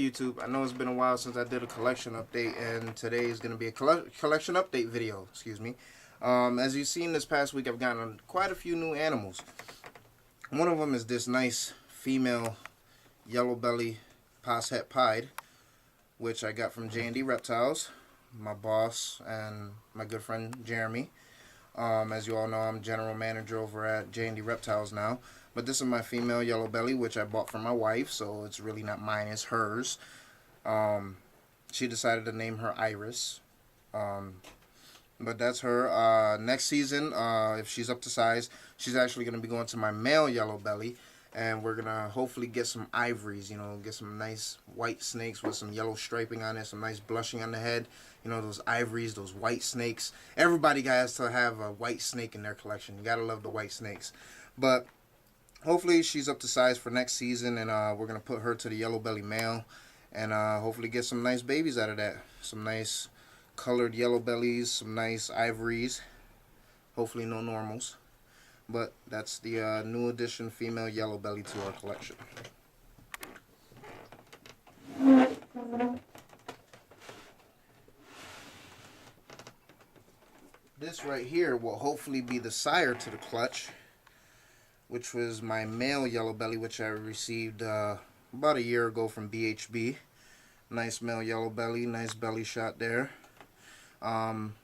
YouTube? I know it's been a while since I did a collection update, and today is going to be a collection update video, excuse me. As you've seen this past week, I've gotten quite a few new animals. One of them is this nice female yellow belly poshet pied, which I got from J&D Reptiles, my boss and my good friend Jeremy. As you all know, I'm general manager over at J&D Reptiles now. But this is my female yellow belly, which I bought from my wife, so it's really not mine, it's hers. She decided to name her Iris. But that's her. Next season, if she's up to size, she's actually going to be going to my male yellow belly. And we're going to hopefully get some ivories, you know, get some nice white snakes with some yellow striping on it, some nice blushing on the head. You know, those ivories, those white snakes. Everybody has to have a white snake in their collection. You got to love the white snakes. But hopefully she's up to size for next season, and we're going to put her to the yellow belly male and hopefully get some nice babies out of that. Some nice colored yellow bellies, some nice ivories. Hopefully no normals. But that's the new addition female yellow belly to our collection. This right here will hopefully be the sire to the clutch, which was my male yellow belly, which I received about a year ago from BHB. Nice male yellow belly, nice belly shot there.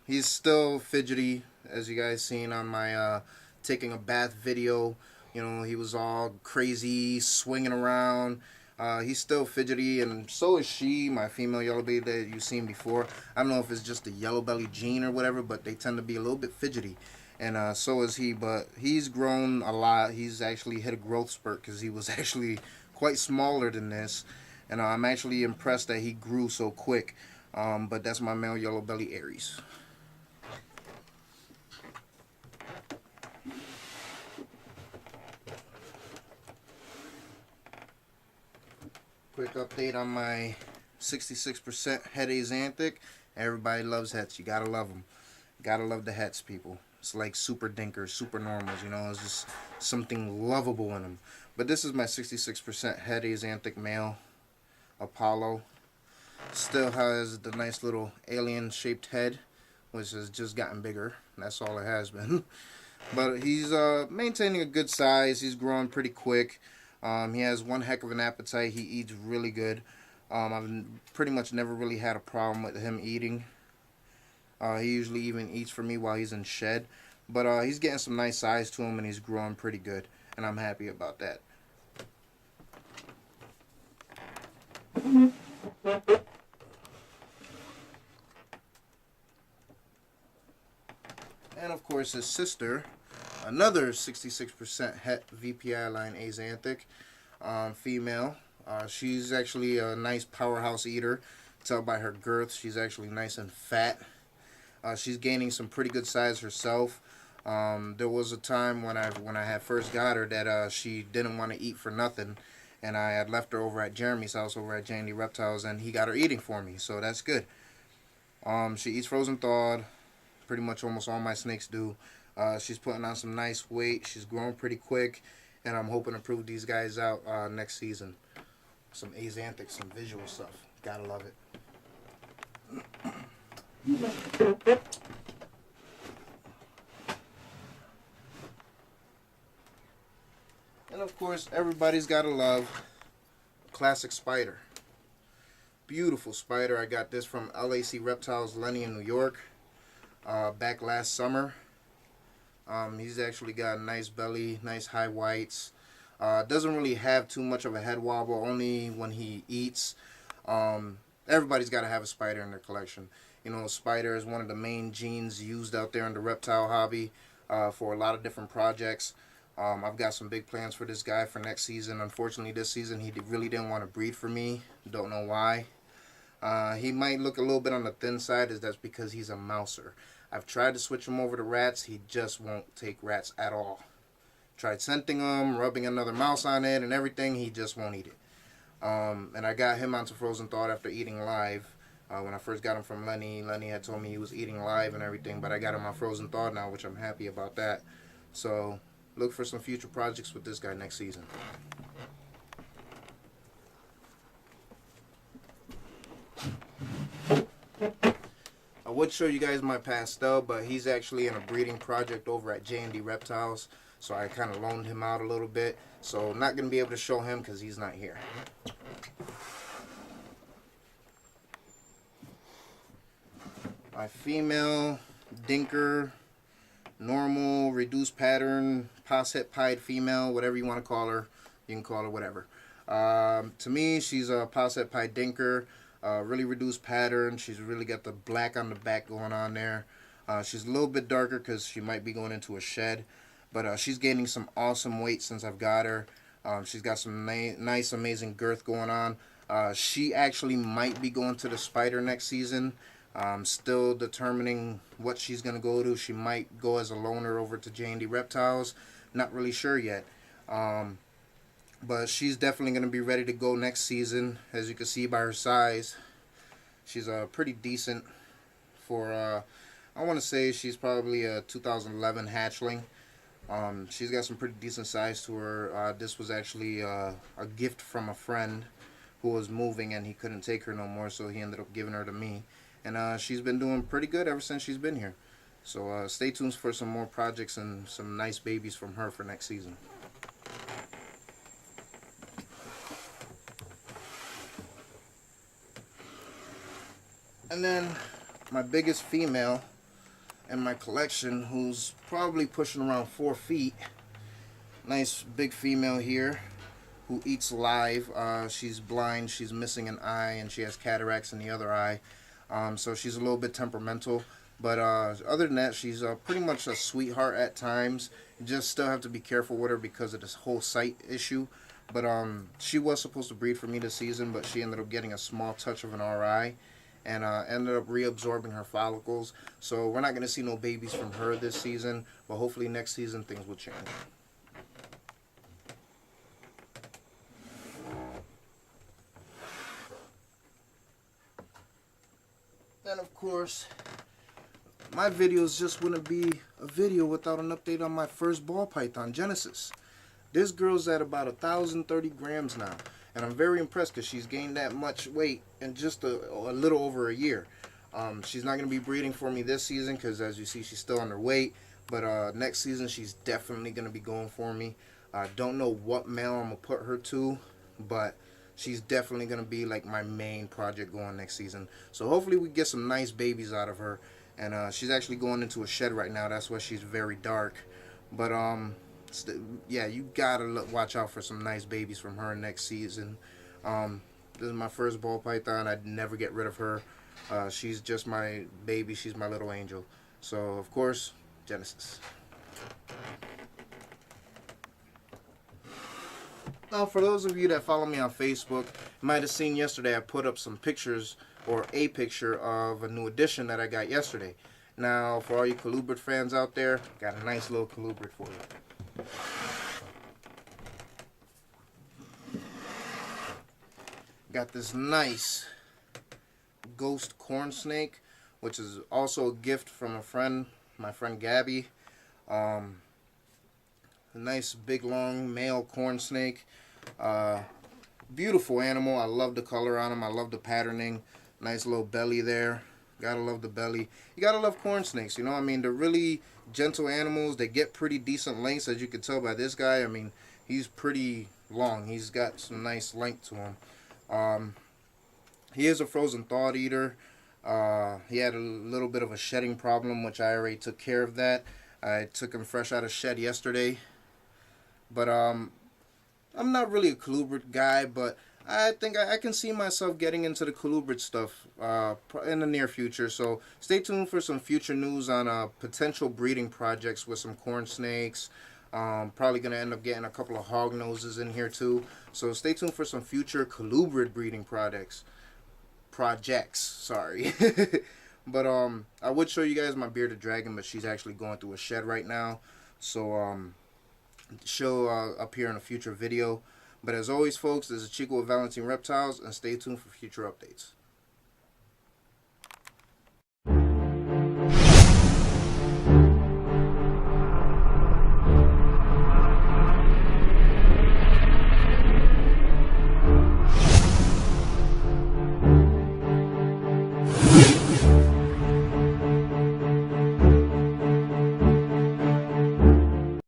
He's still fidgety, as you guys seen on my taking a bath video. You know, he was all crazy, swinging around. He's still fidgety, and so is she, my female yellow belly that you've seen before. I don't know if it's just a yellow belly gene or whatever, but they tend to be a little bit fidgety. And so is he, but he's grown a lot. He's actually hit a growth spurt because he was actually quite smaller than this. And I'm actually impressed that he grew so quick. But that's my male yellow belly Aries. Quick update on my 66% het Asante. Everybody loves hets. You gotta love them. Gotta love the hets, people. It's like super dinkers, super normals, you know, it's just something lovable in them. But this is my 66% het Asante male Apollo. Still has the nice little alien shaped head, which has just gotten bigger. That's all it has been. But he's maintaining a good size. He's growing pretty quick. He has one heck of an appetite. He eats really good. I've pretty much never really had a problem with him eating. He usually even eats for me while he's in shed. But he's getting some nice size to him, and he's growing pretty good. And I'm happy about that. And of course his sister, another 66% het VPI line Asante, female. She's actually a nice powerhouse eater. Tell by her girth, she's actually nice and fat. She's gaining some pretty good size herself. There was a time when I had first got her that she didn't want to eat for nothing, and I had left her over at Jeremy's house over at J&D Reptiles, and he got her eating for me, so that's good. She eats frozen thawed. Pretty much almost all my snakes do. She's putting on some nice weight. She's growing pretty quick, and I'm hoping to prove these guys out next season. Some Asante, some visual stuff. Gotta love it. And of course, everybody's gotta love classic spider. Beautiful spider. I got this from LAC Reptiles, Lenny in New York, back last summer. He's actually got a nice belly, nice high whites. Doesn't really have too much of a head wobble, only when he eats. Everybody's got to have a spider in their collection. You know, a spider is one of the main genes used out there in the reptile hobby for a lot of different projects. I've got some big plans for this guy for next season. Unfortunately, this season he really didn't want to breed for me. Don't know why. He might look a little bit on the thin side, that's because he's a mouser. I've tried to switch him over to rats. He just won't take rats at all. Tried scenting him, rubbing another mouse on it and everything. He just won't eat it. And I got him onto frozen thawed after eating live. When I first got him from Lenny, Lenny had told me he was eating live and everything, but I got him on frozen thawed now, which I'm happy about that. So look for some future projects with this guy next season. would show you guys my pastel, but he's actually in a breeding project over at J&D Reptiles, so I kind of loaned him out a little bit. So not going to be able to show him because he's not here. My female Dinker, normal, reduced pattern, posset pied female, whatever you want to call her. You can call her whatever. To me, she's a posset pied Dinker. Really reduced pattern. She's really got the black on the back going on there. She's a little bit darker because she might be going into a shed. But she's gaining some awesome weight since I've got her. She's got some nice, amazing girth going on. She actually might be going to the Spider next season. Still determining what she's going to go to. She might go as a loner over to J&D Reptiles. Not really sure yet. But she's definitely going to be ready to go next season. As you can see by her size, she's pretty decent for, I want to say she's probably a 2011 hatchling. She's got some pretty decent size to her. This was actually a gift from a friend who was moving and he couldn't take her no more, so he ended up giving her to me. And she's been doing pretty good ever since she's been here. So stay tuned for some more projects and some nice babies from her for next season. And then my biggest female in my collection, who's probably pushing around 4 feet. Nice big female here who eats live. She's blind, she's missing an eye, and she has cataracts in the other eye. So she's a little bit temperamental. But other than that, she's pretty much a sweetheart at times. You just still have to be careful with her because of this whole sight issue. But she was supposed to breed for me this season, but she ended up getting a small touch of an RI. And ended up reabsorbing her follicles. So we're not going to see no babies from her this season, but hopefully next season things will change. And of course, my videos just wouldn't be a video without an update on my first ball python, Genesis. This girl's at about 1,030 grams now. And I'm very impressed because she's gained that much weight in just a little over a year. She's not going to be breeding for me this season because, as you see, she's still underweight. But next season, she's definitely going to be going for me. I don't know what male I'm going to put her to, but she's definitely going to be like my main project going next season. So hopefully we get some nice babies out of her. And she's actually going into a shed right now. That's why she's very dark. But yeah, you gotta watch out for some nice babies from her next season. This is my first ball python. I'd never get rid of her. She's just my baby. She's my little angel. So, of course, Genesis. Now, for those of you that follow me on Facebook, you might have seen yesterday I put up some pictures, or a picture of a new addition that I got yesterday. Now, for all you colubrid fans out there, got a nice little colubrid for you. Got this nice ghost corn snake, which is also a gift from a friend, my friend Gabby. A nice big long male corn snake. Beautiful animal. I love the color on him. I love the patterning. Nice little belly there. Gotta love the belly. You gotta love corn snakes, you know. I mean, they're really gentle animals. They get pretty decent lengths, as you can tell by this guy. I mean, he's pretty long. He's got some nice length to him. He is a frozen thawed eater. He had a little bit of a shedding problem, which I already took care of that. I took him fresh out of shed yesterday. But I'm not really a colubrid guy, but I think I can see myself getting into the colubrid stuff in the near future. So stay tuned for some future news on potential breeding projects with some corn snakes. Probably going to end up getting a couple of hog noses in here too. So stay tuned for some future colubrid breeding projects. Sorry. But I would show you guys my bearded dragon, but she's actually going through a shed right now. So she'll appear in a future video. But as always, folks, this is Chico with Valentin Reptiles, and stay tuned for future updates.